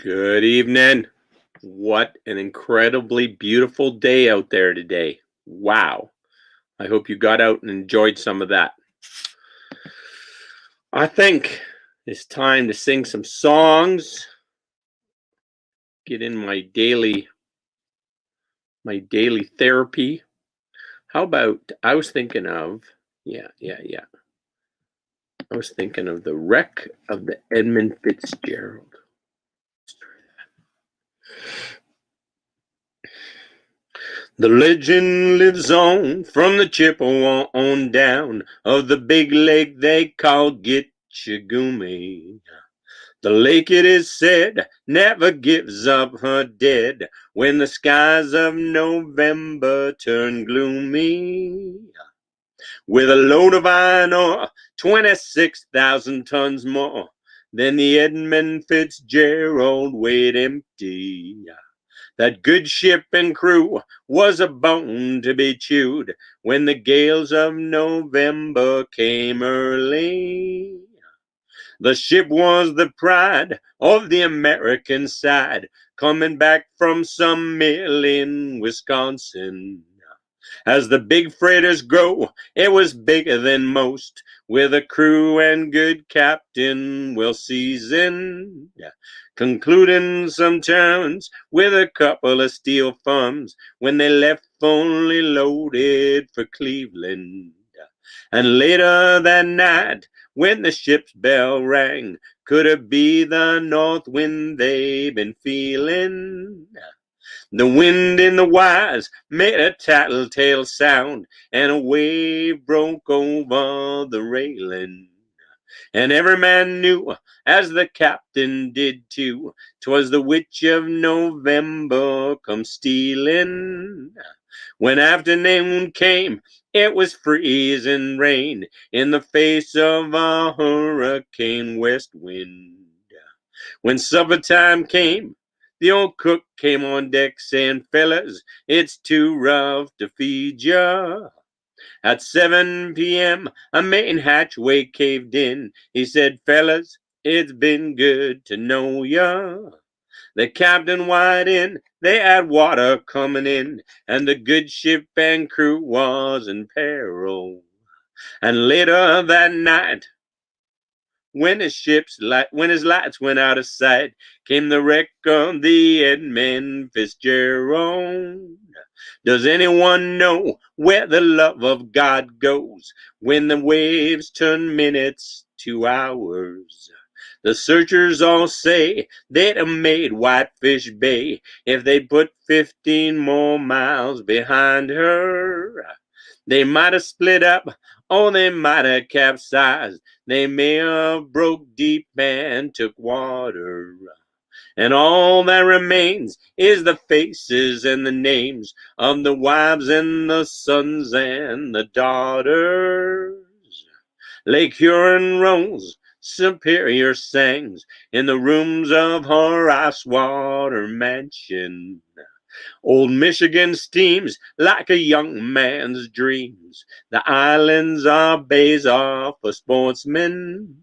Good evening. What an incredibly beautiful day out there today. Wow. I hope you got out and enjoyed some of that. I think it's time to sing some songs, get in my daily therapy. How about I was thinking of yeah. I was thinking of the wreck of the Edmund Fitzgerald. The legend lives on from the Chippewa on down of the big lake they call Gitchagumi. The lake, it is said, never gives up her dead when the skies of November turn gloomy. With a load of iron ore, 26,000 tons more than the Edmund Fitzgerald weighed empty. That good ship and crew was a bone to be chewed when the gales of November came early. The ship was the pride of the American side, coming back from some mill in Wisconsin. As the big freighters grow, it was bigger than most, with a crew and good captain well seasoned, concluding some terms with a couple of steel firms when they left fully loaded for Cleveland. And later that night, when the ship's bell rang, could it be the north wind they've been feeling? The wind in the wires made a tattletale sound, and a wave broke over the railing. And every man knew, as the captain did too, 'twas the witch of November come stealing. When afternoon came, it was freezing rain in the face of a hurricane west wind. When supper time came, the old cook came on deck saying, "Fellas, it's too rough to feed ya." At 7 p.m., a main hatchway caved in. He said, "Fellas, it's been good to know ya." The captain wired in, they had water coming in, and the good ship and crew was in peril. And later that night, when his lights went out of sight, came the wreck of the Edmund Fitzgerald. Does anyone know where the love of God goes when the waves turn minutes to hours? The searchers all say they'd have made Whitefish Bay if they put 15 more miles behind her. They might have split up, or they might have capsized. They may have broke deep and took water. And all that remains is the faces and the names of the wives and the sons and the daughters. Lake Huron rolls, Superior sings in the rooms of her ice water mansion. Old Michigan steams like a young man's dreams. The islands are bays are for sportsmen.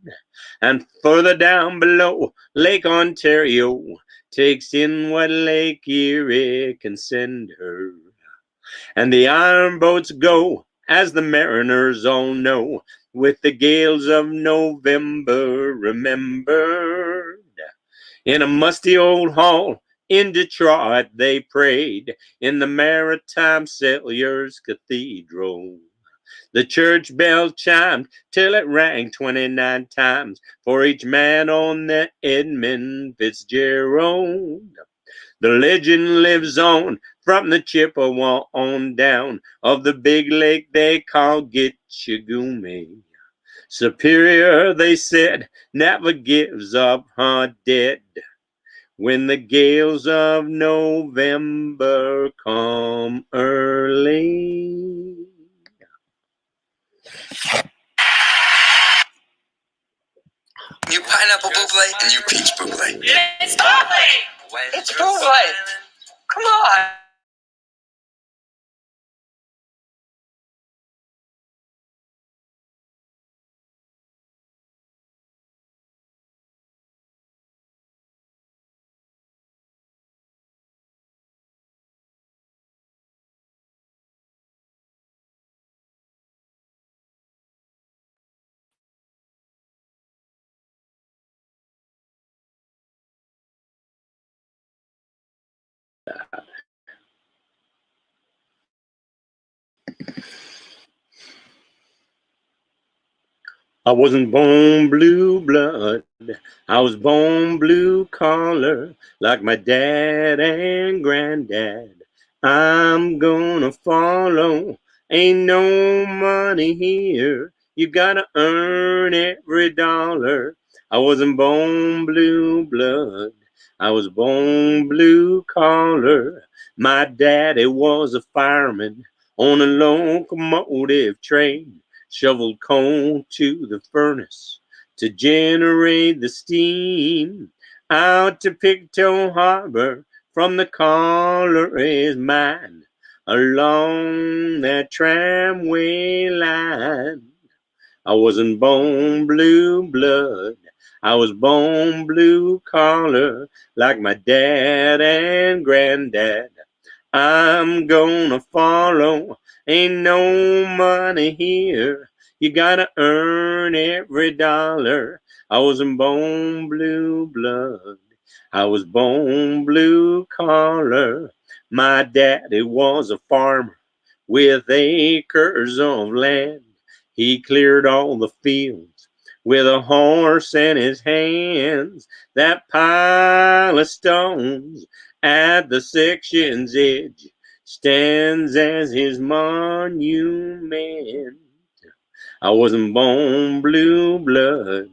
And further down below, Lake Ontario takes in what Lake Erie can send her. And the iron boats go, as the mariners all know, with the gales of November remembered. In a musty old hall in Detroit they prayed, in the Maritime Sailors Cathedral. The church bell chimed till it rang 29 times for each man on the Edmund Fitzgerald. The legend lives on from the Chippewa on down of the big lake they call Gitchagumi. Superior, they said, never gives up her dead when the gales of November come early. You pineapple buble and you peach buble. It's buble! It's buble! Come on! I wasn't born blue blood, I was born blue collar, like my dad and granddad. I'm gonna follow, ain't no money here, you gotta earn every dollar. I wasn't born blue blood, I was born blue collar. My daddy was a fireman on a locomotive train, shoveled coal to the furnace to generate the steam. Out to Pictou Harbor from the collar is mine, along that tramway line. I wasn't born blue blood, I was born blue collar, like my dad and granddad. I'm gonna follow, ain't no money here, you gotta earn every dollar. I wasn't born blue blood, I was born blue collar. My daddy was a farmer with acres of land. He cleared all the fields with a horse in his hands. That pile of stones at the section's edge stands as his monument. I wasn't born blue blood,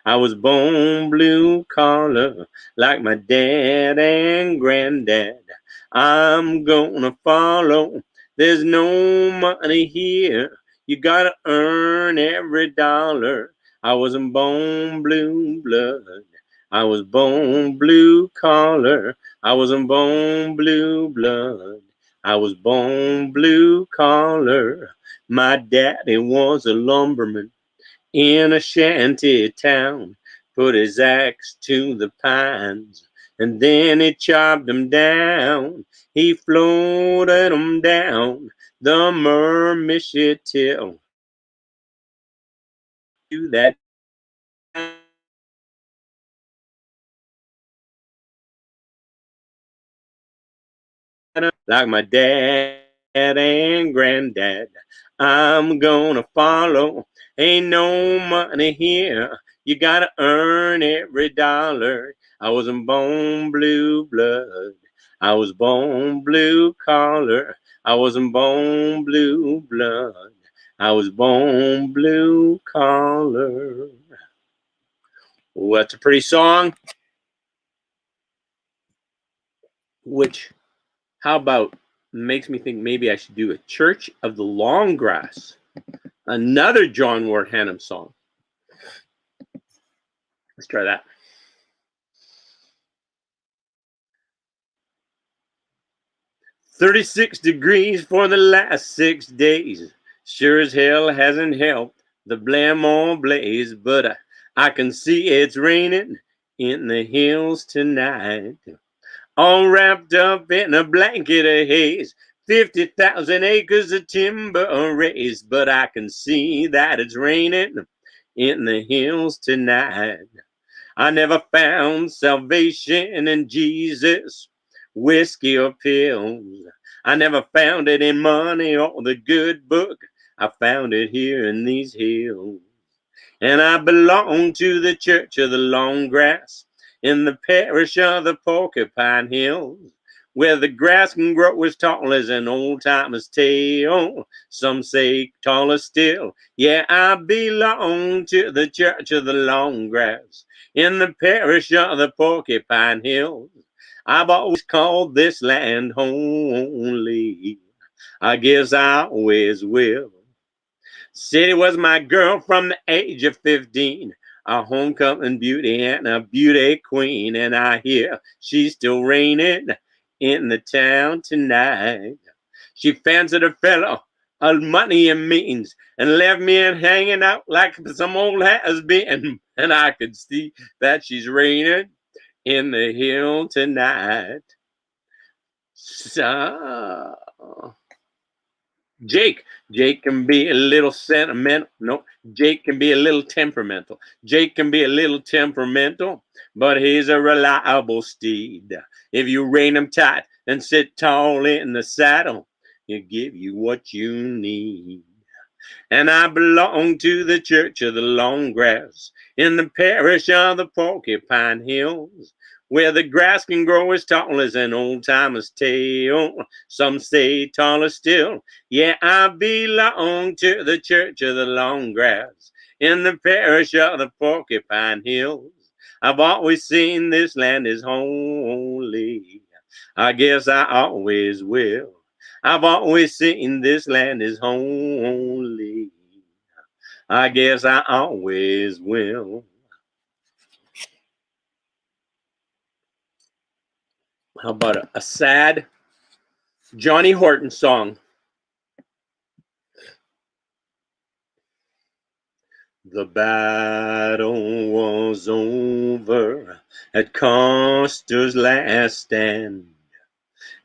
I was born blue collar, like my dad and granddad. I'm gonna follow, there's no money here, you gotta earn every dollar. I wasn't born blue blood, I was born blue collar. I wasn't born blue blood, I was born blue collar. My daddy was a lumberman in a shanty town, put his axe to the pines, and then he chopped them down. He floated them down the Miramichi to that like my dad and granddad. I'm gonna follow, ain't no money here, you gotta earn every dollar. I wasn't born blue blood, I was born blue collar. I wasn't born blue blood, I was born blue collar. Well, that's a pretty song. Which, how about, makes me think maybe I should do a Church of the Long Grass, another John Ward Hannum song. Let's try that. "36 degrees for the last 6 days. Sure as hell hasn't helped the Blamont blaze, but I can see it's raining in the hills tonight. All wrapped up in a blanket of haze. 50,000 acres of timber raised, but I can see that it's raining in the hills tonight. I never found salvation in Jesus, whiskey or pills. I never found it in money or the good book. I found it here in these hills. And I belong to the Church of the Long Grass in the parish of the Porcupine Hills, where the grass can grow as tall as an old timer's tail. Some say taller still. Yeah, I belong to the Church of the Long Grass in the parish of the Porcupine Hills. I've always called this land holy. I guess I always will. City was my girl from the age of 15, a homecoming beauty and a beauty queen, and I hear she's still reigning in the town tonight. She fancied a fellow of money and means and left me hanging out like some old has-been, and I could see that she's reigning in the hill tonight. So, Jake can be a little sentimental. No, Jake can be a little temperamental. Jake can be a little temperamental, but he's a reliable steed. If you rein him tight and sit tall in the saddle. He'll give you what you need. And I belong to the Church of the Long Grass in the parish of the Porcupine Hills, where the grass can grow as tall as an old-timer's tail. Some say taller still. Yeah, I belong to the Church of the Long Grass in the parish of the Porcupine Hills. I've always seen this land is holy. I guess I always will. I've always seen this land is holy. I guess I always will. How about a sad Johnny Horton song? The battle was over at Custer's last stand,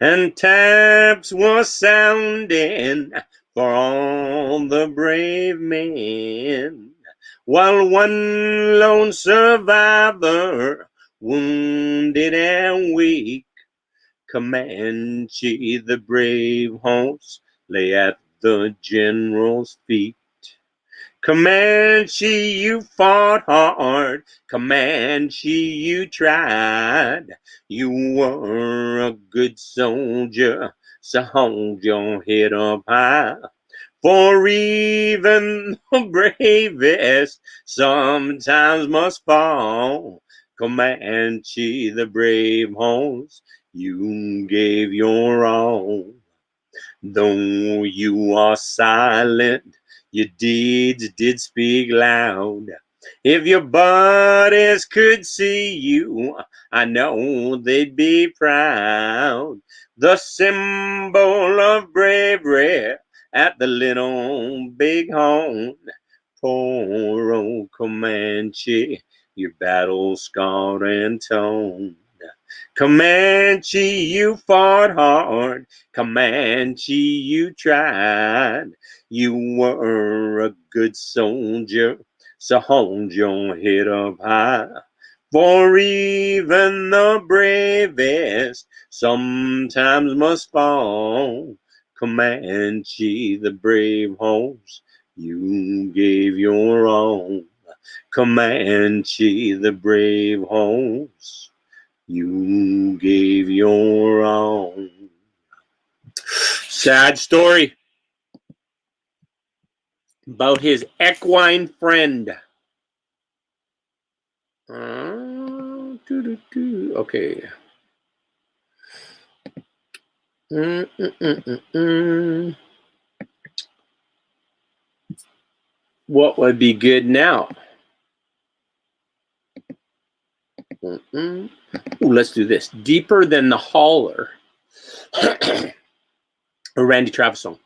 and taps was sounding for all the brave men, while one lone survivor, wounded and weak, Comanche, the brave horse, lay at the general's feet. Comanche, you fought hard. Comanche, you tried. You were a good soldier, so hold your head up high. For even the bravest sometimes must fall. Comanche, the brave horse, you gave your all. Though you are silent, your deeds did speak loud. If your buddies could see you, I know they'd be proud. The symbol of bravery at the little big horn. Poor old Comanche, your battle scarred and torn. Comanche, you fought hard. Comanche, you tried. You were a good soldier, so hold your head up high. For even the bravest sometimes must fall. Comanche, the brave horse, you gave your all. Comanche, the brave horse, you gave your all. Sad story about his equine friend. Okay. What would be good now? Ooh, let's do this. Deeper Than the Holler. A Randy Travis song.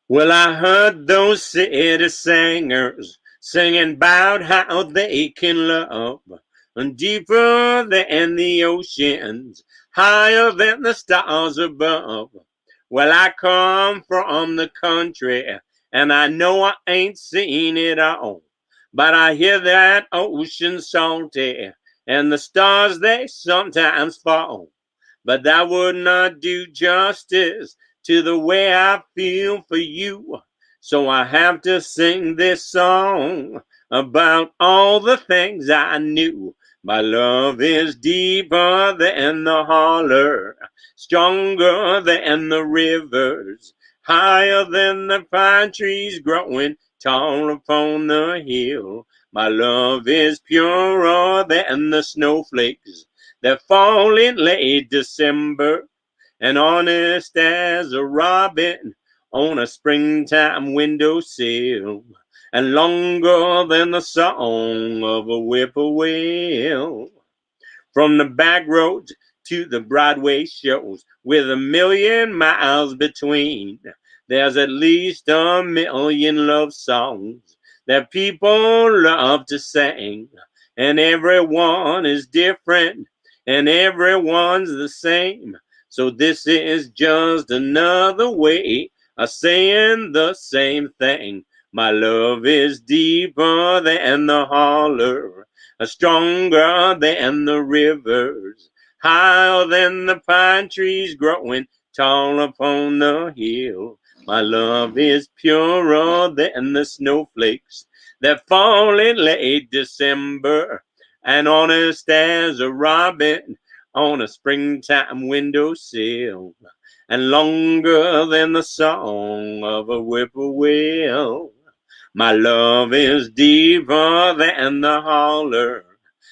Well, I heard those city singers singing about how they can love, and deeper than the oceans, higher than the stars above. Well, I come from the country, and I know I ain't seen it all, but I hear that ocean salty, and the stars they sometimes fall. But that would not do justice to the way I feel for you. So I have to sing this song about all the things I knew. My love is deeper than the holler, stronger than the rivers, higher than the pine trees growing tall upon the hill. My love is purer than the snowflakes that fall in late December, and honest as a robin on a springtime windowsill, and longer than the song of a whippoorwill. From the back roads to the Broadway shows, with 1,000,000 miles between, there's at least 1,000,000 love songs that people love to sing, and everyone is different, and everyone's the same. So this is just another way of saying the same thing. My love is deeper than the holler, stronger than the rivers, higher than the pine trees growing tall upon the hill. My love is purer than the snowflakes that fall in late December, and honest as a robin on a springtime windowsill, and longer than the song of a whippoorwill. My love is deeper than the holler,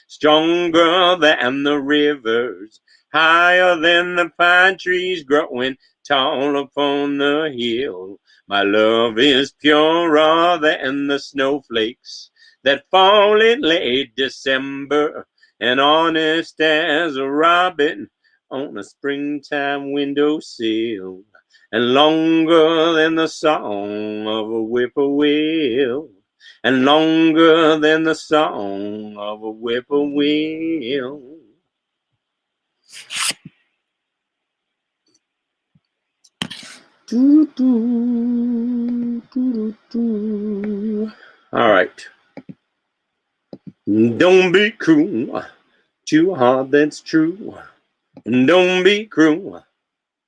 stronger than the rivers, higher than the pine trees growing tall upon the hill. My love is purer than the snowflakes that fall in late December, and honest as a robin on a springtime windowsill, and longer than the song of a whippoorwill, and longer than the song of a whippoorwill. Doo, doo, doo, doo. All right. Don't be cruel to a heart that's true. Don't be cruel.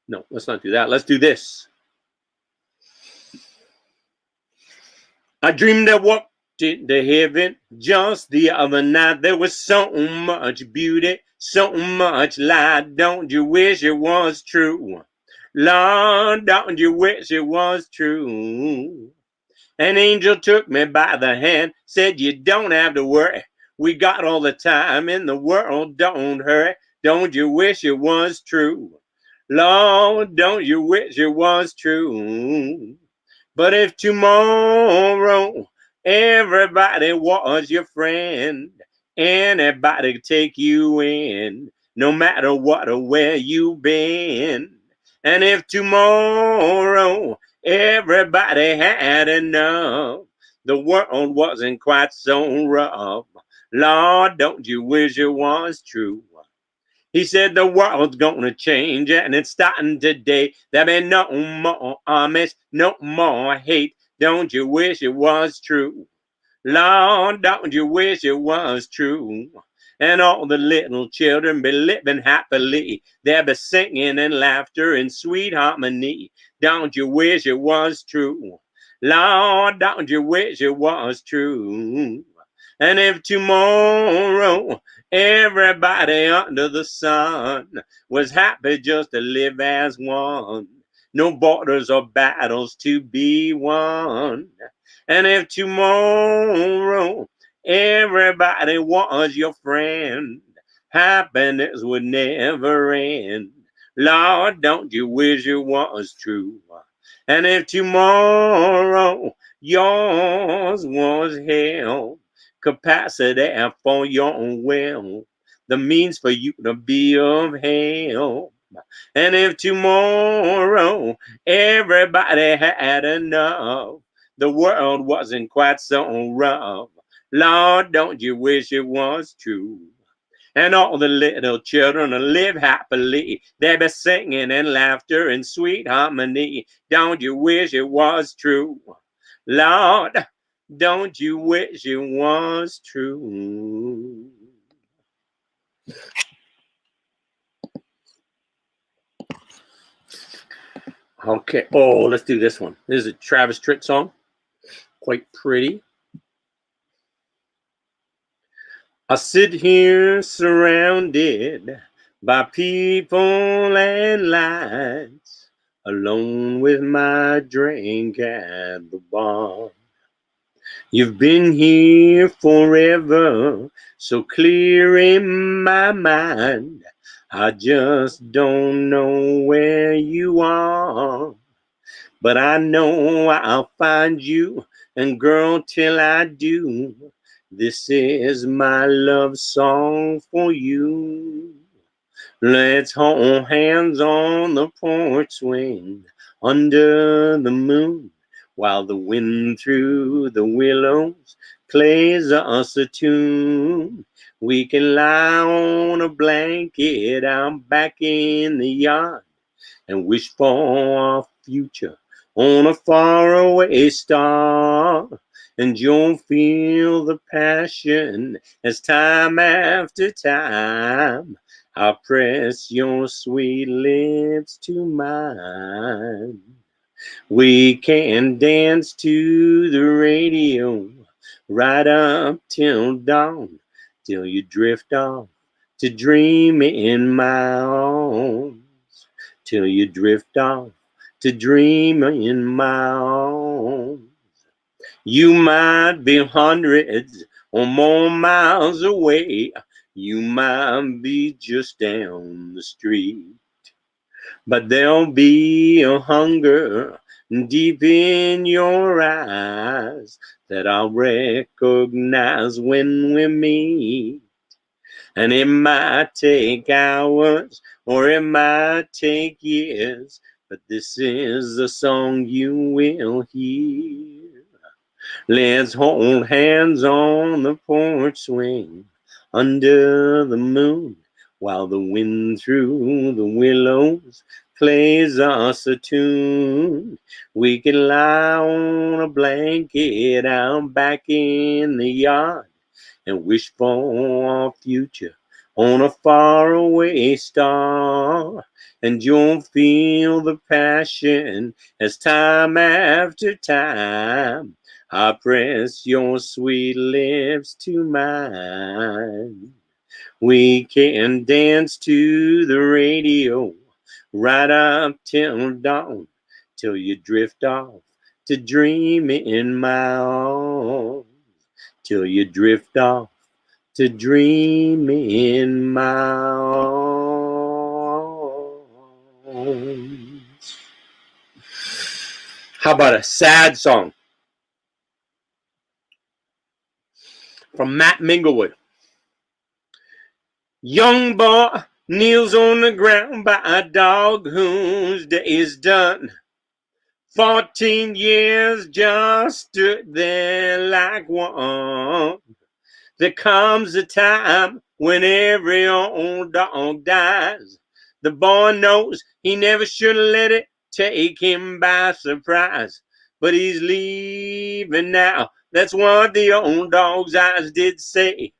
No, let's not do that. Let's do this. I dreamed I walked into heaven just the other night. There was so much beauty, so much light. Don't you wish it was true? Lord, don't you wish it was true? An angel took me by the hand, said you don't have to worry. We got all the time in the world, don't hurry. Don't you wish it was true? Lord, don't you wish it was true? But if tomorrow everybody was your friend, anybody could take you in, no matter what or where you've been. And if tomorrow everybody had enough, the world wasn't quite so rough. Lord, don't you wish it was true? He said the world's gonna change and it's starting today. There'll be no more Amish, no more hate. Don't you wish it was true? Lord, don't you wish it was true? And all the little children be living happily. They'll be singing and laughter in sweet harmony. Don't you wish it was true? Lord, don't you wish it was true? And if tomorrow everybody under the sun was happy just to live as one, no borders or battles to be won. And if tomorrow everybody was your friend, happiness would never end. Lord, don't you wish it was true? And if tomorrow yours was hell, capacity for your own will, the means for you to be of help. And if tomorrow everybody had enough, the world wasn't quite so rough. Lord, don't you wish it was true? And all the little children will live happily. They'll be singing and laughter in sweet harmony. Don't you wish it was true? Lord, don't you wish it was true? Okay. Oh, let's do this one. This is a Travis Tritt song. Quite pretty. I sit here surrounded by people and lights, alone with my drink at the bar. You've been here forever, so clear in my mind. I just don't know where you are, but I know I'll find you, and girl, till I do, this is my love song for you. Let's hold hands on the porch swing under the moon, while the wind through the willows plays us a tune. We can lie on a blanket out back in the yard and wish for our future on a faraway star. And you'll feel the passion as time after time I'll press your sweet lips to mine. We can dance to the radio right up till dawn, till you drift off to dream in my arms, till you drift off to dream in my arms. You might be hundreds or more miles away, you might be just down the street, but there'll be a hunger deep in your eyes that I'll recognize when we meet. And it might take hours or it might take years, but this is the song you will hear. Let's hold hands on the porch swing under the moon, while the wind through the willows plays us a tune. We can lie on a blanket out back in the yard and wish for our future on a faraway star. And you'll feel the passion as time after time I press your sweet lips to mine. We can dance to the radio right up till dawn, till you drift off to dream in my arms, till you drift off to dream in my arms. How about a sad song from Matt Minglewood? Young boy kneels on the ground by a dog whose day is done. 14 years just stood there like one. There comes a time when every old dog dies. The boy knows he never should let it take him by surprise. But he's leaving now, that's what the old dog's eyes did say.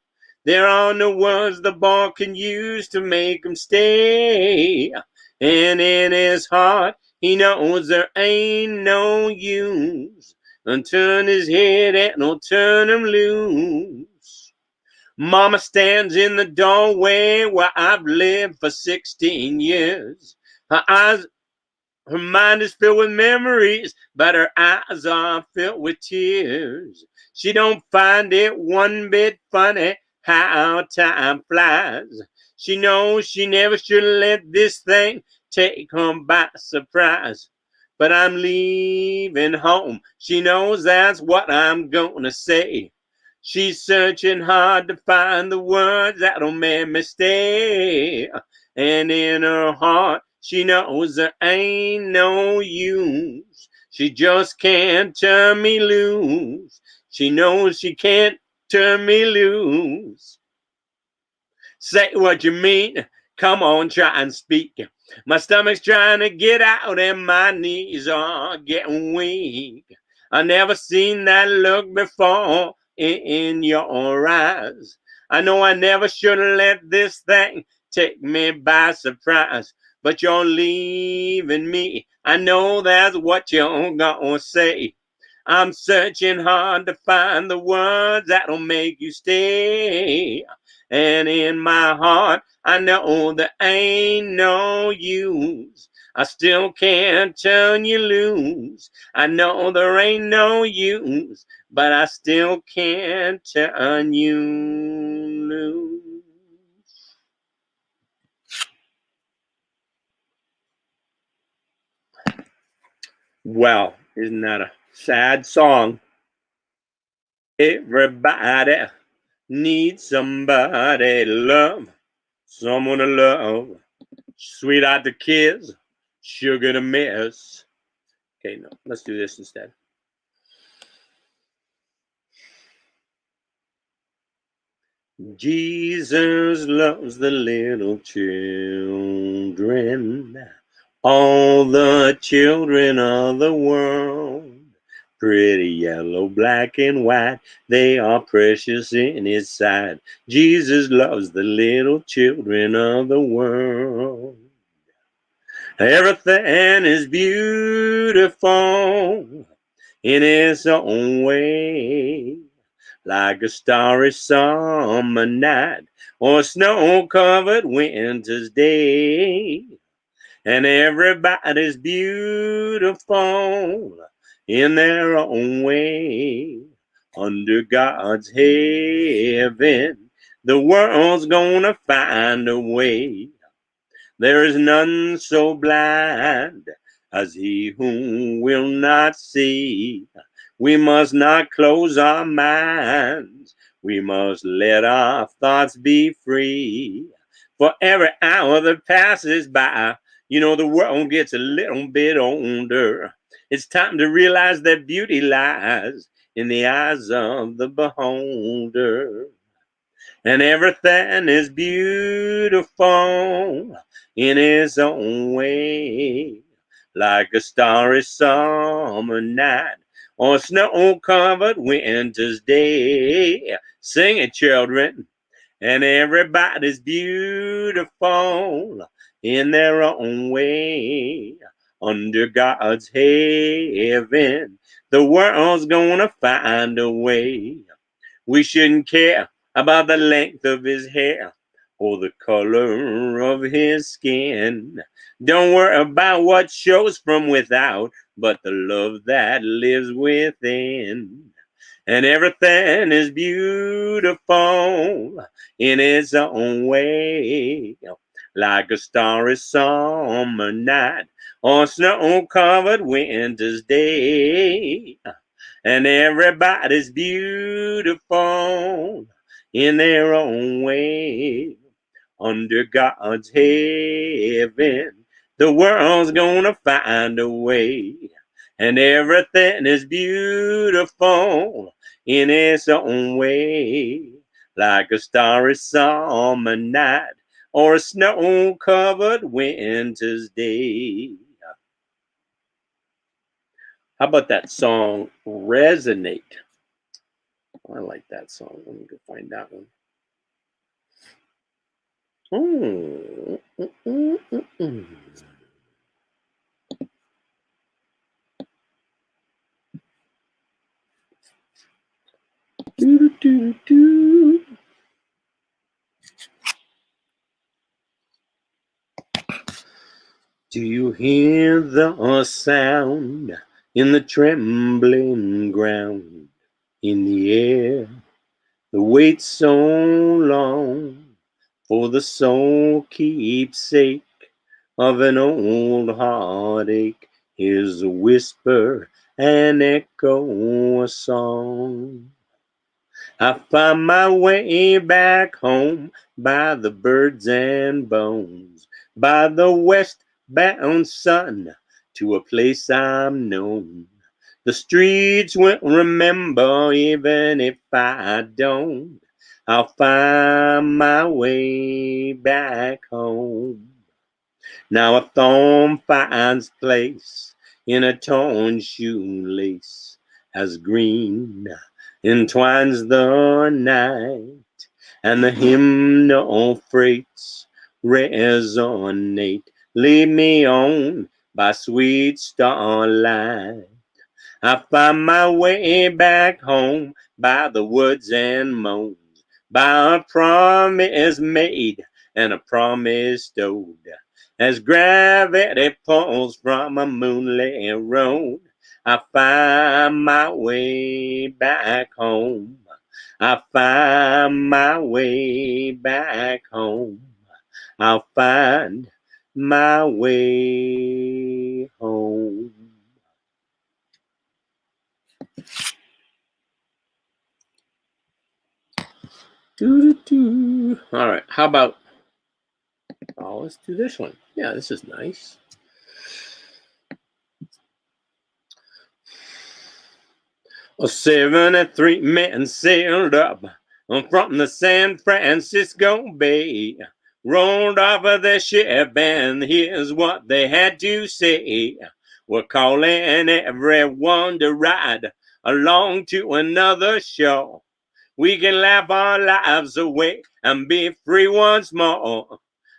There are no words the boy can use to make him stay. And in his heart, he knows there ain't no use. And turn his head and he'll turn him loose. Mama stands in the doorway where I've lived for 16 years. Her mind is filled with memories, but her eyes are filled with tears. She don't find it one bit funny how time flies. She knows she never should let this thing take her by surprise. But I'm leaving home. She knows that's what I'm gonna say. She's searching hard to find the words that'll make me stay. And in her heart, she knows there ain't no use. She just can't turn me loose. She knows she can't turn me loose. Say what you mean. Come on, try and speak. My stomach's trying to get out and my knees are getting weak. I never seen that look before in your eyes. I know I never should have let this thing take me by surprise. But you're leaving me. I know that's what you're gonna say. I'm searching hard to find the words that'll make you stay. And in my heart, I know there ain't no use. I still can't turn you loose. I know there ain't no use, but I still can't turn you loose. Well, isn't that a sad song? Everybody needs somebody to love, someone to love. Sweetheart to kiss, sugar to miss. Okay, no, let's do this instead. Jesus loves the little children, all the children of the world. Pretty yellow, black and white, they are precious in His sight. Jesus loves the little children of the world. Everything is beautiful in its own way, like a starry summer night or snow-covered winter's day. And everybody's beautiful in their own way. Under God's heaven, the world's gonna find a way. There is none so blind as he whom will not see. We must not close our minds. We must let our thoughts be free. For every hour that passes by, the world gets a little bit older. It's time to realize that beauty lies in the eyes of the beholder. And everything is beautiful in its own way, like a starry summer night or snow-covered winter's day. Sing it, children. And everybody's beautiful in their own way. Under God's heaven, the world's gonna find a way. We shouldn't care about the length of his hair or the color of his skin. Don't worry about what shows from without, but the love that lives within. And everything is beautiful in its own way, like a starry summer night or snow-covered winter's day. And everybody's beautiful in their own way. Under God's heaven, the world's gonna find a way. And everything is beautiful in its own way, like a starry summer night or a snow-covered winter's day. How about that song, Resonate? I like that song. Let me go find that one. Do you hear the sound in the trembling ground, in the air? The wait so long for the soul keepsake of an old heartache. Here's a whisper, an echo, a song. I find my way back home by the birds and bones, by the westbound sun, to a place I'm known. The streets will remember even if I don't. I'll find my way back home. Now a thorn finds place in a torn shoelace, as green entwines the night, and the hymnal freights resonate. Lead me on by sweet starlight. I find my way back home by the woods and mows, by a promise made and a promise stowed. As gravity pulls from a moonlit road, I find my way back home. I find my way back home. I'll find my way home. All right, how about, let's do this one. Yeah, this is nice. A 73 men sailed up from the San Francisco Bay, rolled off of their ship, and here's what they had to say. We're calling everyone to ride along to another show. We can laugh our lives away and be free once more.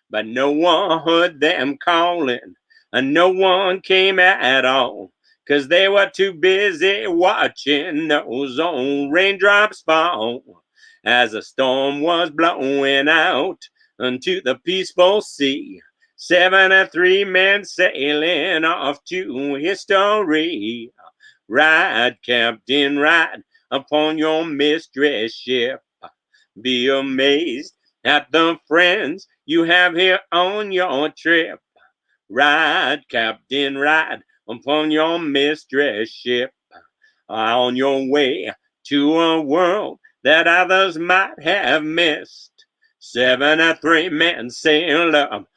But no one heard them calling, and no one came at all, 'cause they were too busy watching those old raindrops fall as the storm was blowing out unto the peaceful sea. 73 men sailing off to history. Ride, Captain, ride upon your mistress ship. Be amazed at the friends you have here on your trip. Ride, Captain, ride upon your mistress ship. On your way to a world that others might have missed. 73 men sailed up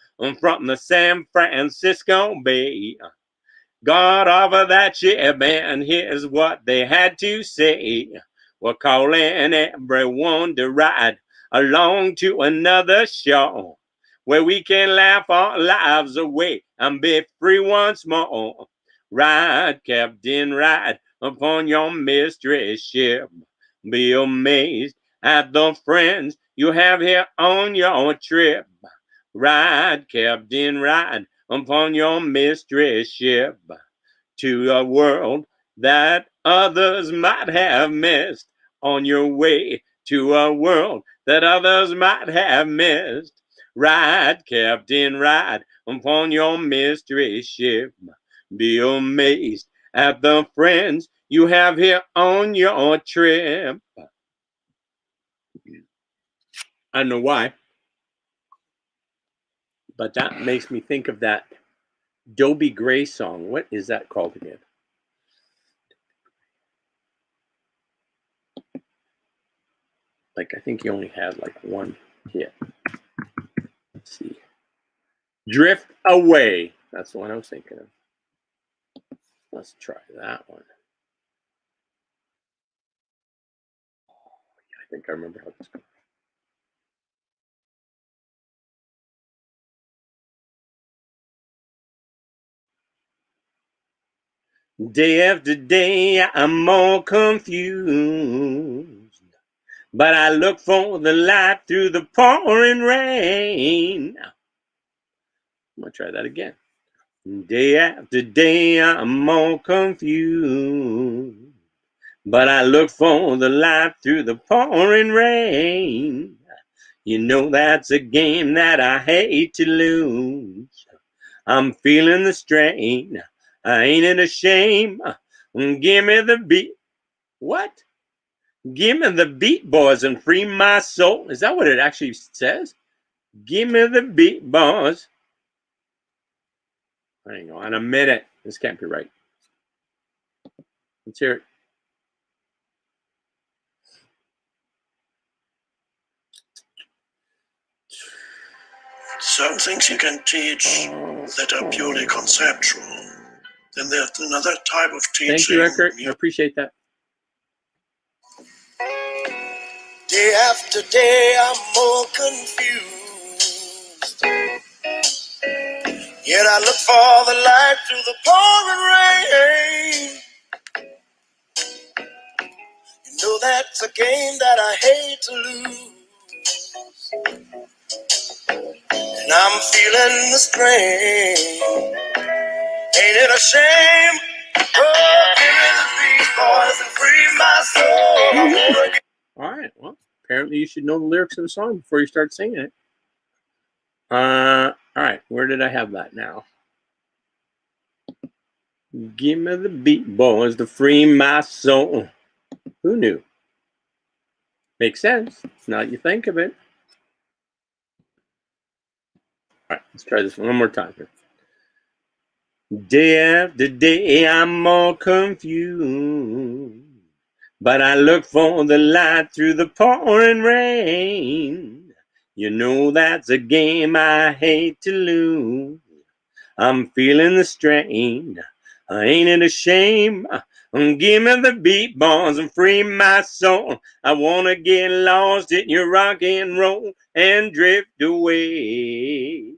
from the San Francisco Bay. Got off of that ship, and here's what they had to say. We're calling everyone to ride along to another show where we can laugh our lives away and be free once more. Ride, Captain, ride upon your mistress ship. Be amazed at the friends you have here on your trip. Ride, Captain, ride upon your mistress ship to a world that others might have missed. On your way to a world that others might have missed. Ride, Captain, ride upon your mistress ship. Be amazed at the friends you have here on your trip. I don't know why, but that makes me think of that Dobie Gray song. What is that called again? Like, I think he only had like one hit. Let's see. Drift Away. That's the one I was thinking of. Let's try that one. I think I remember how this goes. Day after day, I'm more confused, but I look for the light through the pouring rain. I'm gonna try that again. Day after day, I'm more confused, but I look for the light through the pouring rain. You know that's a game that I hate to lose. I'm feeling the strain. Ain't it a shame? Give me the beat. What? Give me the beat, boys, and free my soul. Is that what it actually says? Give me the beat, boys. Hang on a minute. This can't be right. Let's hear it. Some things you can teach that are purely conceptual. Then there's another type of teaching. Thank you, Rickert. I appreciate that. Day after day, I'm more confused. Yet I look for the light through the pouring rain. You know that's a game that I hate to lose. And I'm feeling the strain. Ain't it a shame? Oh, give me the beat, boys, and free my soul. All right. Well, apparently you should know the lyrics of the song before you start singing it. All right. Where did I have that now? Give me the beat, boys, to free my soul. Who knew? Makes sense. Now that you think of it. All right. Let's try this one more time here. Day after day, I'm more confused, but I look for the light through the pouring rain. You know that's a game I hate to lose. I'm feeling the strain. Ain't it a shame? Give me the beat, boys, and free my soul. I wanna get lost in your rock and roll and drift away.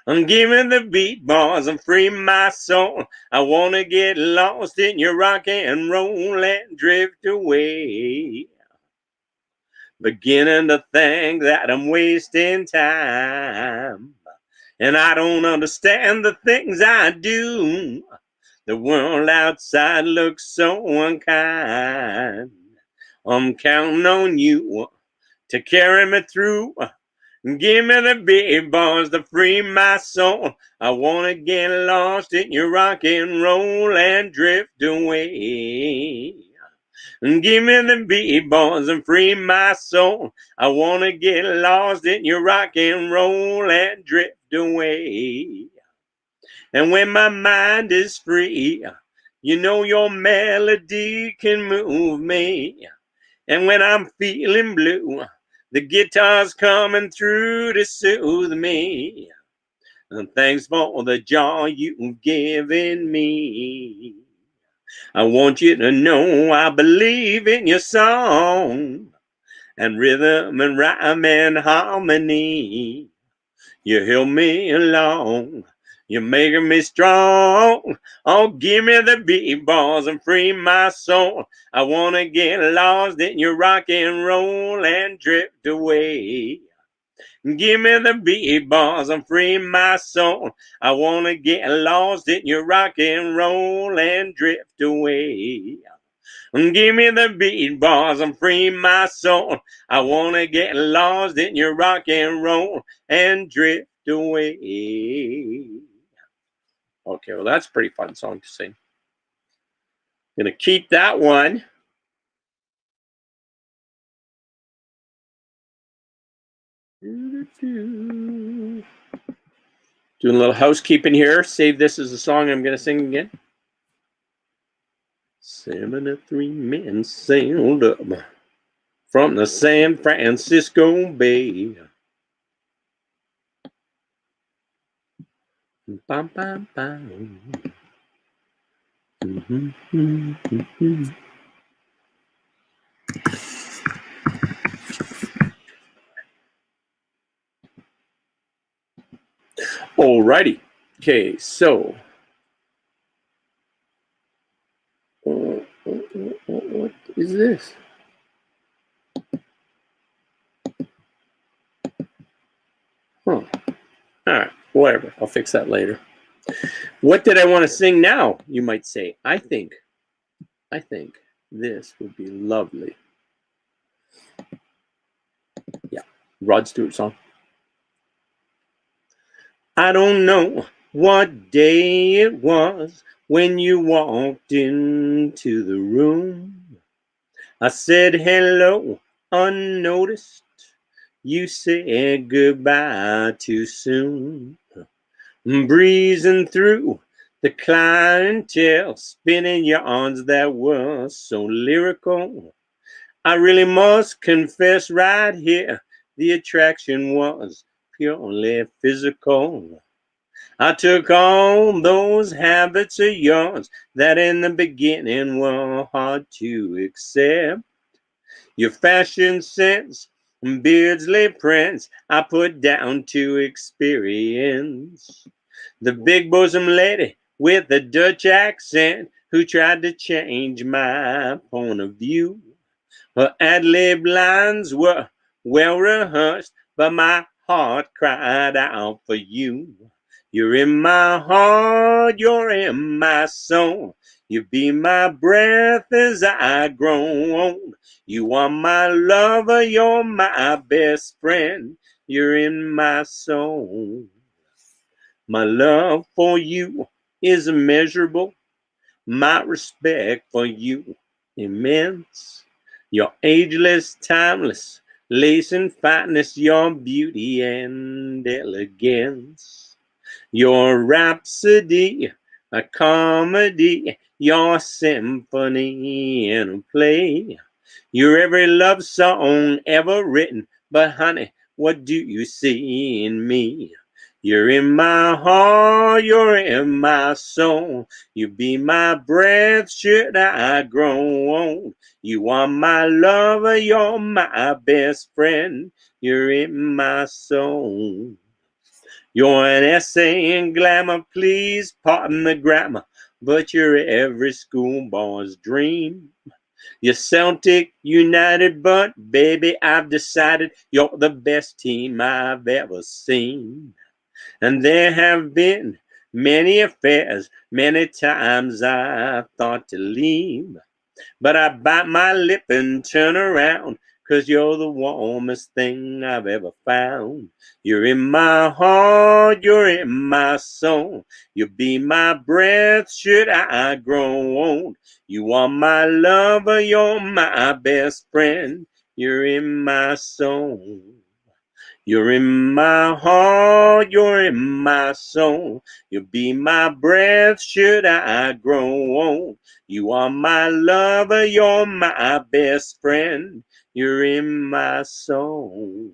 Give me the beat, boys, and free my soul. I want to get lost in your rock and roll and drift away. Beginning to think that I'm wasting time. And I don't understand the things I do. The world outside looks so unkind. I'm counting on you to carry me through. Give me the big bars to free my soul. I want to get lost in your rock and roll and drift away. Give me the big bars and free my soul. I want to get lost in your rock and roll and drift away. And when my mind is free, you know your melody can move me. And when I'm feeling blue, the guitar's coming through to soothe me. And thanks for the joy you've given me. I want you to know I believe in your song and rhythm and rhyme and harmony. You help me along. You're making me strong. Oh, give me the beat balls and free my soul. I want to get lost in your rock and roll and drift away. Give me the beat balls and free my soul. I want to get lost in your rock and roll and drift away. Give me the beat bars and free my soul. I want to get lost in your rock and roll and drift away. Okay, well, that's a pretty fun song to sing. Gonna keep that one. Doing a little housekeeping here. Save this as a song I'm gonna sing again. 73 men sailed up from the San Francisco Bay. Bam, bam, bam. Alrighty. Okay, so what is this? Huh. Alright, whatever. I'll fix that later. What did I want to sing now, you might say? I think this would be lovely. Yeah, Rod Stewart song. I don't know what day it was when you walked into the room. I said hello unnoticed. You said goodbye too soon. Breezing through the clientele, spinning yarns that were so lyrical. I really must confess right here, the attraction was purely physical. I took all those habits of yours that in the beginning were hard to accept. Your fashion sense and Beardsley prints I put down to experience. The big bosom lady with the Dutch accent who tried to change my point of view. Her ad-lib lines were well rehearsed, but my heart cried out for you. You're in my heart, you're in my soul. You be my breath as I grow old. You are my lover, you're my best friend. You're in my soul. My love for you is immeasurable. My respect for you immense. You're ageless, timeless, lace and fatness, your beauty and elegance. Your rhapsody, a comedy, your symphony in a play. Your every love song ever written, but honey, what do you see in me? You're in my heart, you're in my soul. You be my breath should I grow old. You are my lover, you're my best friend. You're in my soul. You're an essay in glamour, please pardon the grammar, but you're every schoolboy's dream. You're Celtic United, but baby, I've decided you're the best team I've ever seen. And there have been many affairs, many times I thought to leave. But I bite my lip and turn around, 'cause you're the warmest thing I've ever found. You're in my heart, you're in my soul. You'll be my breath should I grow old. You are my lover, you're my best friend. You're in my soul. You're in my heart, you're in my soul. You'll be my breath should I grow old. You are my lover, you're my best friend. You're in my soul.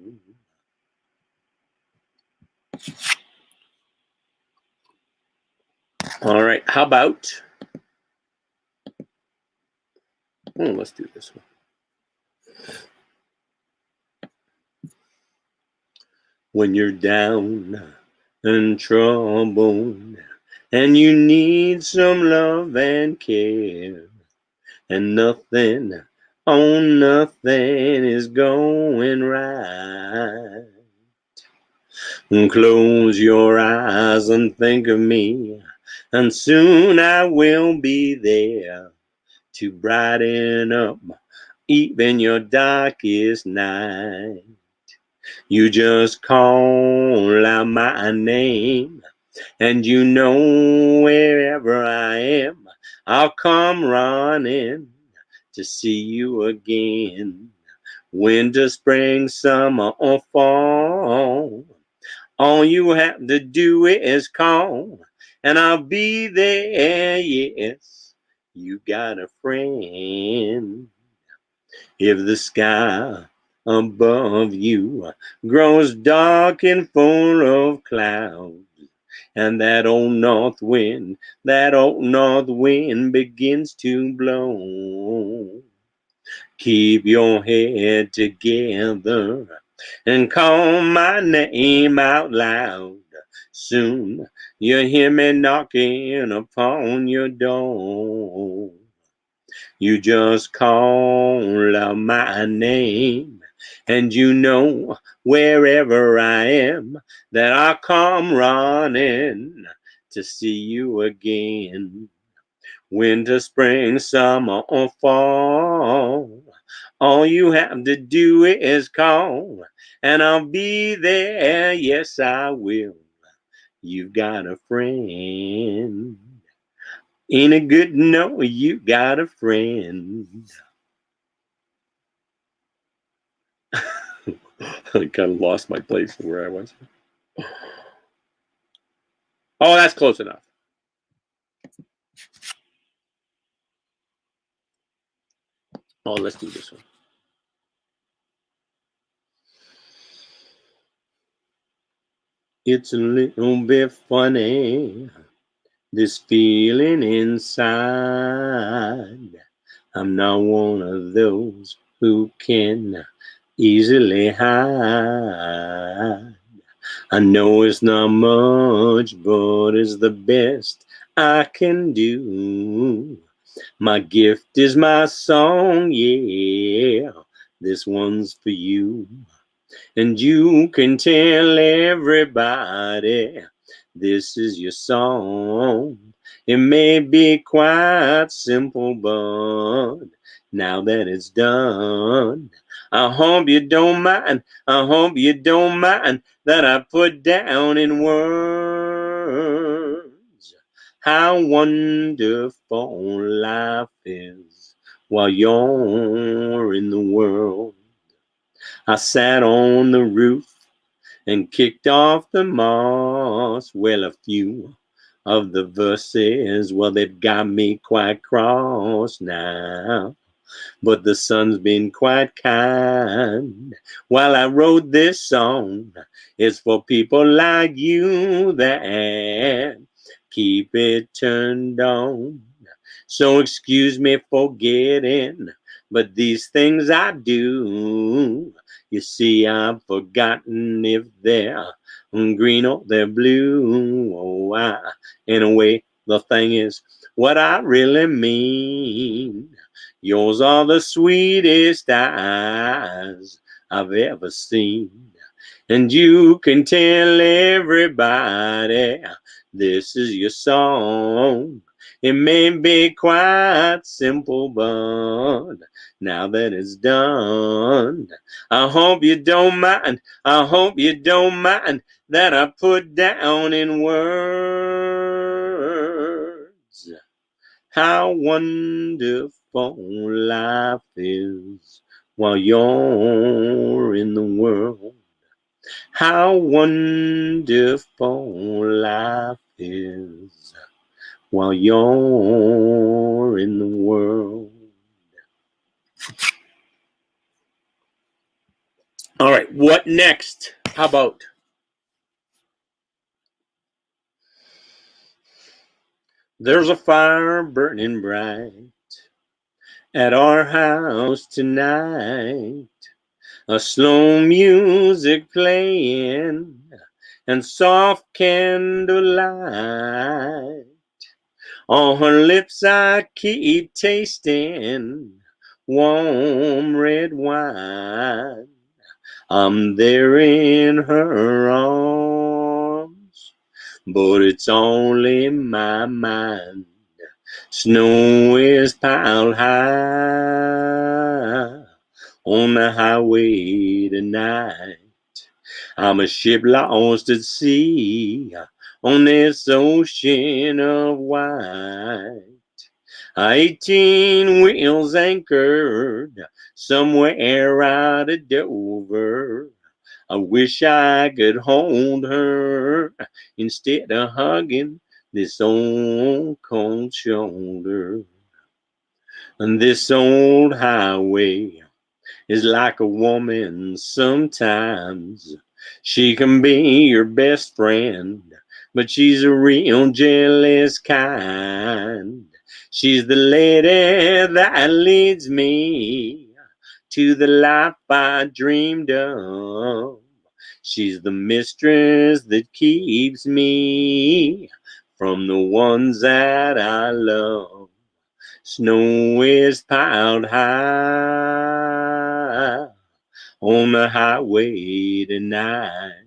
All right, how about, let's do this one. When you're down and troubled and you need some love and care, and nothing, oh nothing is going right. Close your eyes and think of me, and soon I will be there to brighten up even your darkest night. You just call out my name, and you know wherever I am, I'll come running to see you again. Winter, spring, summer, or fall, all you have to do is call, and I'll be there, yes, you got a friend. If the sky above you grows dark and full of clouds, and that old north wind begins to blow, keep your head together and call my name out loud. Soon you'll hear me knocking upon your door. You just call out my name, and you know wherever I am that I'll come running to see you again. Winter, spring, summer, or fall, all you have to do is call, and I'll be there, yes I will. You've got a friend. Ain't it good to know you got a friend? I kind of lost my place where I was. Oh, that's close enough. Oh, let's do this one. It's a little bit funny, this feeling inside. I'm not one of those who can easily hide. I know it's not much, but it's the best I can do. My gift is my song, yeah, this one's for you. And you can tell everybody this is your song. It may be quite simple, but now that it's done, I hope you don't mind. I hope you don't mind that I put down in words how wonderful life is while you're in the world. I sat on the roof and kicked off the moss. Well, a few of the verses, well, they've got me quite cross now. But the sun's been quite kind while I wrote this song. It's for people like you that keep it turned on. So excuse me for getting, but these things I do, You see, I've forgotten if they're green or they're blue. Oh, in a way, the thing is what I really mean. Yours are the sweetest eyes I've ever seen. And you can tell everybody this is your song. It may be quite simple, but now that it's done, I hope you don't mind. I hope you don't mind that I put down in words how wonderful life is while you're in the world. How wonderful life is while you're in the world. All right, what next? How about there's a fire burning bright at our house tonight, a slow music playing and soft candlelight. On her lips I keep tasting warm red wine. I'm there in her arms, but it's only my mind. Snow is piled high on the highway tonight. I'm a ship lost at sea on this ocean of white. 18 wheels anchored somewhere out of Dover. I wish I could hold her instead of hugging this old cold shoulder. And this old highway is like a woman sometimes. She can be your best friend, but she's a real jealous kind. She's the lady that leads me to the life I dreamed of. She's the mistress that keeps me from the ones that I love. Snow is piled high on the highway tonight.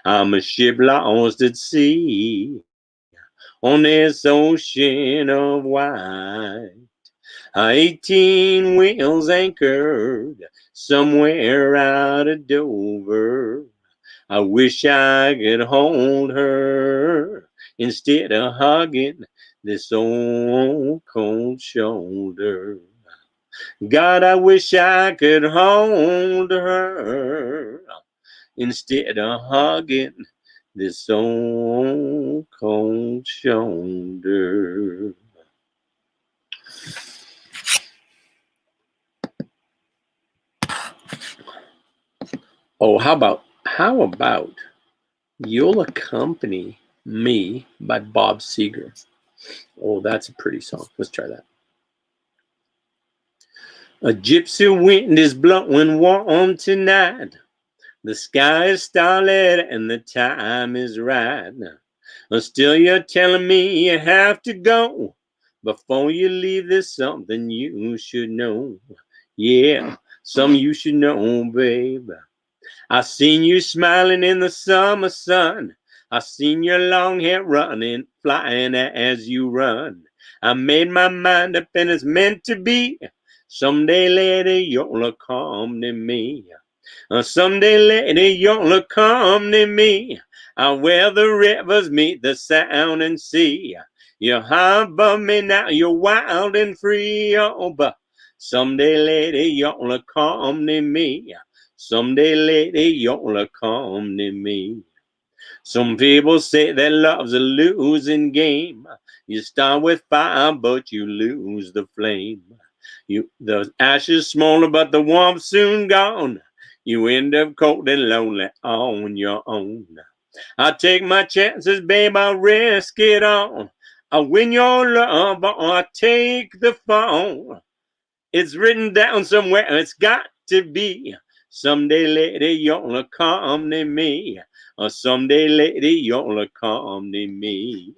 I'm a ship lost at sea on this ocean of white. 18 wheels anchored somewhere out of Dover. I wish I could hold her instead of hugging this old cold shoulder. God, I wish I could hold her instead of hugging this old cold shoulder. Oh, how about You'll Accompany Me by Bob Seger. Oh, that's a pretty song. Let's try that. A gypsy wind is blowing warm tonight. The sky is starlit and the time is right. Still you're telling me you have to go. Before you leave, there's something you should know. Yeah, some you should know, babe. I seen you smiling in the summer sun. I seen your long hair running, flying as you run. I made my mind up and it's meant to be. Someday, lady, you'll accompany me. Someday, lady, you'll accompany me. Where the rivers meet the sound and sea. You're high above me now, you're wild and free. Oh, but someday, lady, you'll accompany me. Someday, lady, you'll accompany me. Some people say that love's a losing game. You start with fire, but you lose the flame. The ashes smaller, but the warmth soon gone. You end up cold and lonely on your own. I take my chances, babe, I'll risk it all. I'll win your love or I take the fall. It's written down somewhere, it's got to be. Someday, lady, you'll come to me. Someday, lady, you'll come to me.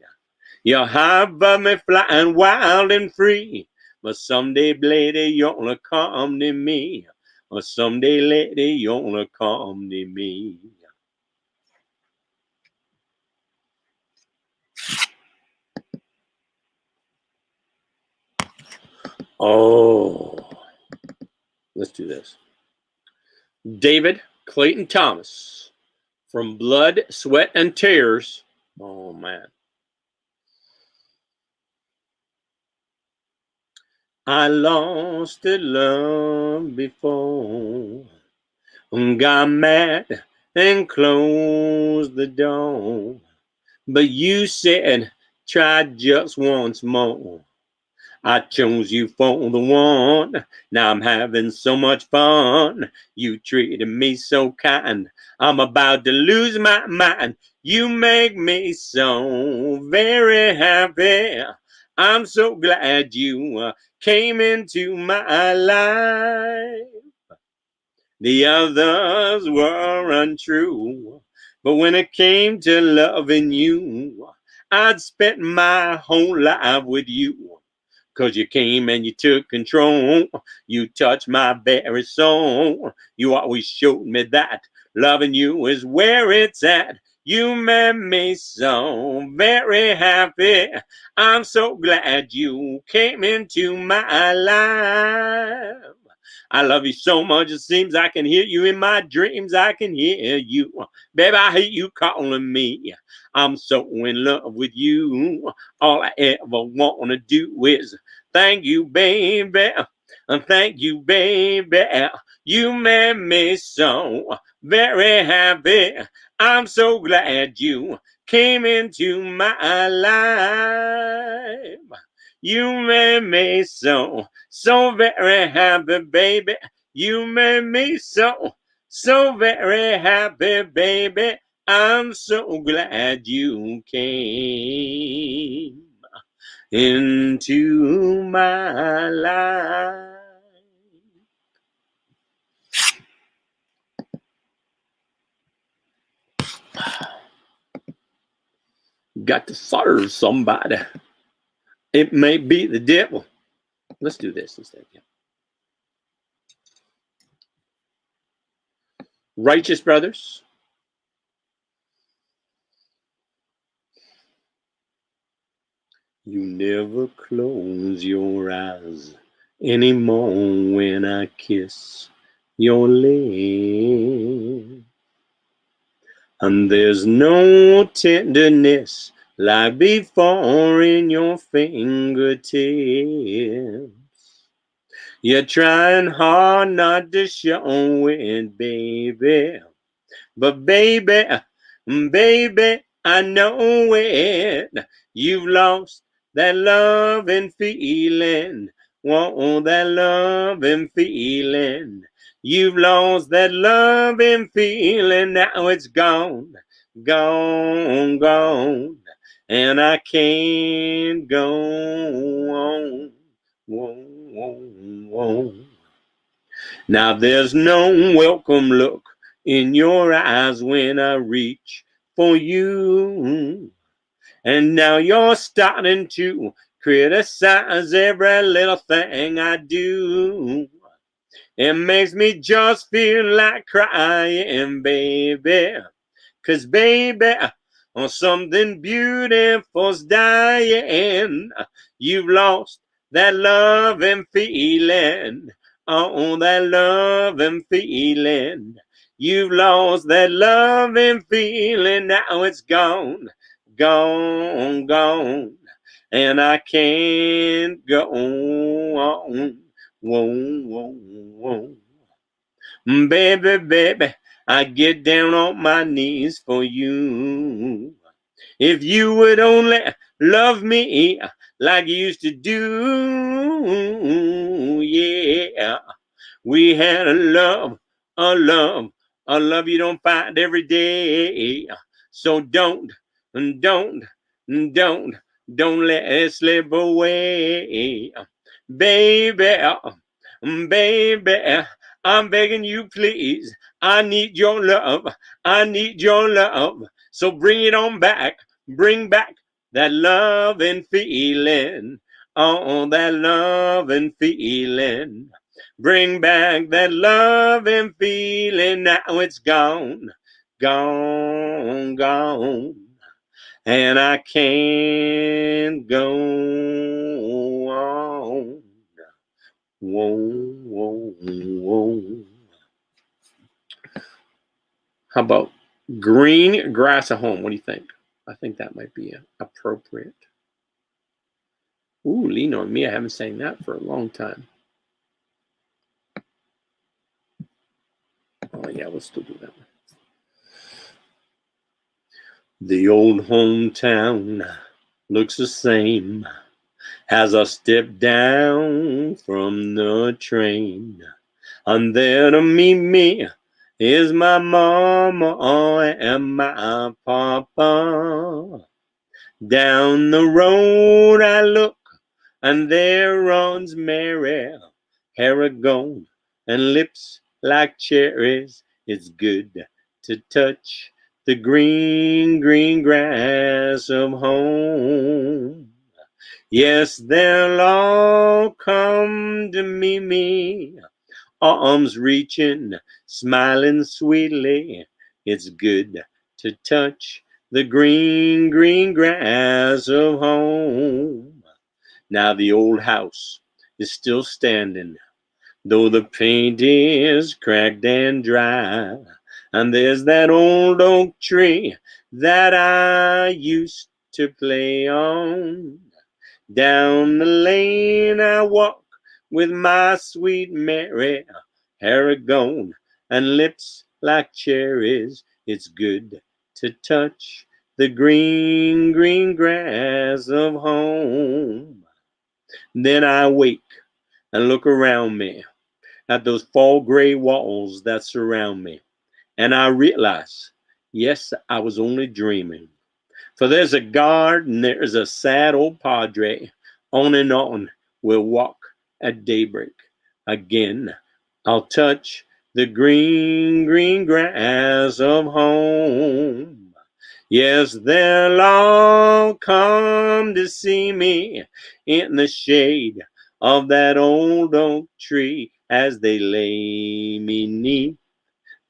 You'll have me flying wild and free. But someday, lady, you'll come to me. Someday, lady, you'll come to me. Oh, let's do this. David Clayton Thomas from Blood, Sweat, and Tears. Oh, man. I lost the love before, got mad and closed the door. But you said, try just once more. I chose you for the one. Now I'm having so much fun. You treated me so kind. I'm about to lose my mind. You make me so very happy. I'm so glad you came into my life. The others were untrue, but when it came to loving you, I'd spent my whole life with you. 'Cause you came and you took control. You touched my very soul. You always showed me that loving you is where it's at. You made me so very happy. I'm so glad you came into my life. I love you so much, it seems I can hear you in my dreams. I can hear you. Baby, I hear you calling me. I'm so in love with you. All I ever want to do is thank you, baby. And thank you, baby. You made me so very happy. I'm so glad you came into my life. You made me so very happy, baby. You made me so very happy, baby. I'm so glad you came into my life. Got to serve somebody. It may be the devil. Let's do this instead. Yeah. Righteous Brothers. You never close your eyes anymore when I kiss your lips. And there's no tenderness like before in your fingertips. You're trying hard not to show it, baby. But baby, I know it. You've lost that loving feeling. Whoa, that loving feeling. You've lost that loving feeling. Now it's gone, gone. And I can't go on. Whoa. Now there's no welcome look in your eyes when I reach for you. And now you're starting to criticize every little thing I do. It makes me just feel like crying, baby. 'Cause baby, something beautiful's dying. You've lost that loving feeling. Oh, that loving feeling. You've lost that loving feeling. Now it's gone. And I can't go on. Whoa. Baby, I get down on my knees for you. If you would only love me like you used to do, yeah. We had a love you don't find every day. So don't let it slip away. Baby, I'm begging you, please. I need your love. I need your love. So bring it on back. Bring back that love and feeling. Oh, that love and feeling. Bring back that love and feeling. Now it's gone, gone, gone. And I can't go on. Whoa, whoa, whoa. How about green grass at home? What do you think? I think that might be appropriate. Ooh, lean on me. I haven't sang that for a long time. Oh, yeah, we'll still do that one. The old hometown looks the same as I step down from the train. And there to meet me is my mama and my papa. Down the road I look, and there runs Mary, hair of gold and lips like cherries. It's good to touch the green, green grass of home. Yes, they'll all come to meet me, arms reaching, smiling sweetly. It's good to touch the green, green grass of home. Now the old house is still standing, though the paint is cracked and dry. And there's that old oak tree that I used to play on. Down the lane I walk with my sweet Mary, hair of gold and lips like cherries. It's good to touch the green, green grass of home. Then I wake and look around me at those fall gray walls that surround me, and I realize, yes, I was only dreaming. For there's a guard and there's a sad old padre. On and on we'll walk at daybreak. Again, I'll touch the green, green grass of home. Yes, they'll all come to see me in the shade of that old oak tree as they lay me neath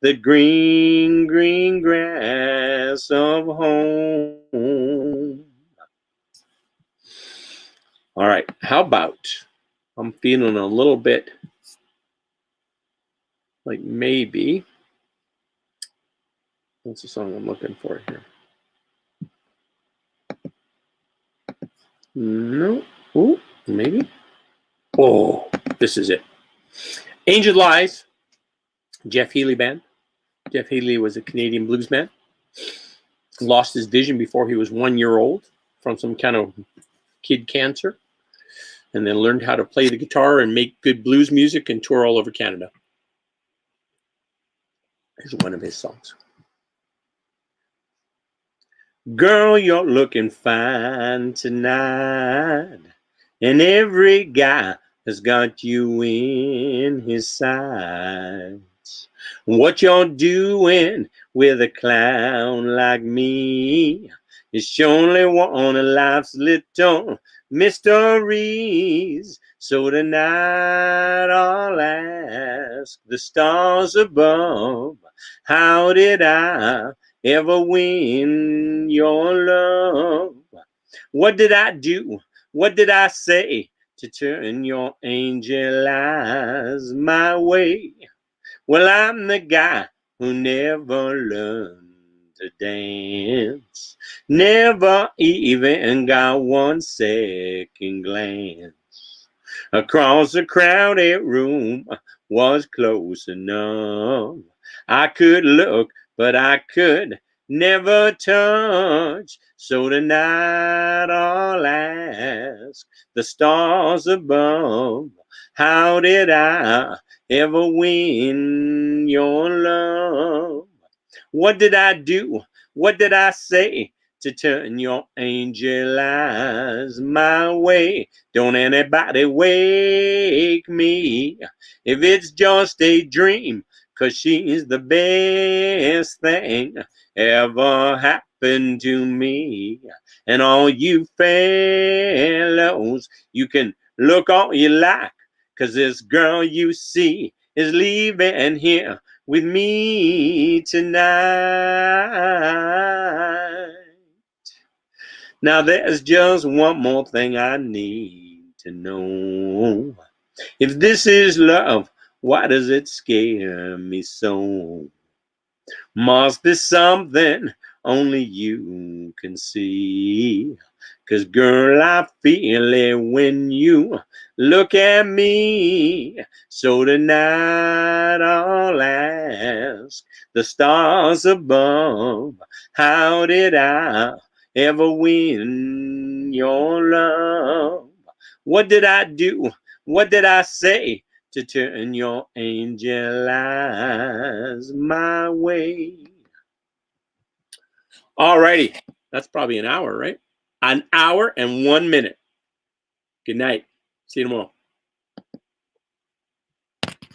the green, green grass of home. All right, how about, I'm feeling a little bit like maybe, what's the song I'm looking for here? No, oh, maybe. Oh, this is it. Angel Lies, Jeff Healey Band. Jeff Healey was a Canadian blues man. Lost his vision before he was 1 year old from some kind of kid cancer, and then learned how to play the guitar and make good blues music and tour all over Canada. Here's one of his songs. Girl, you're looking fine tonight, and every guy has got you in his sights. What you're doing with a clown like me is surely one of life's little mysteries. So tonight I'll ask the stars above, how did I ever win your love? What did I do? What did I say to turn your angel eyes my way? Well, I'm the guy who never learned to dance, never even got 1 second glance. Across the crowded room was close enough. I could look, but I could never touch. So tonight I'll ask the stars above, how did I ever win your love? What did I do? What did I say to turn your angel eyes my way. Don't anybody wake me if it's just a dream, 'cause she's the best thing ever happened to me. And all you fellows, you can look all you like, 'cause this girl you see is leaving here with me tonight. Now there's just one more thing I need to know. If this is love, why does it scare me so? Must be something only you can see. 'Cause girl, I feel it when you look at me. So tonight I'll ask the stars above, how did I ever win your love? What did I do? What did I say to turn your angel eyes my way? Alrighty, that's probably an hour, right? An hour and 1 minute. Good night. See you tomorrow.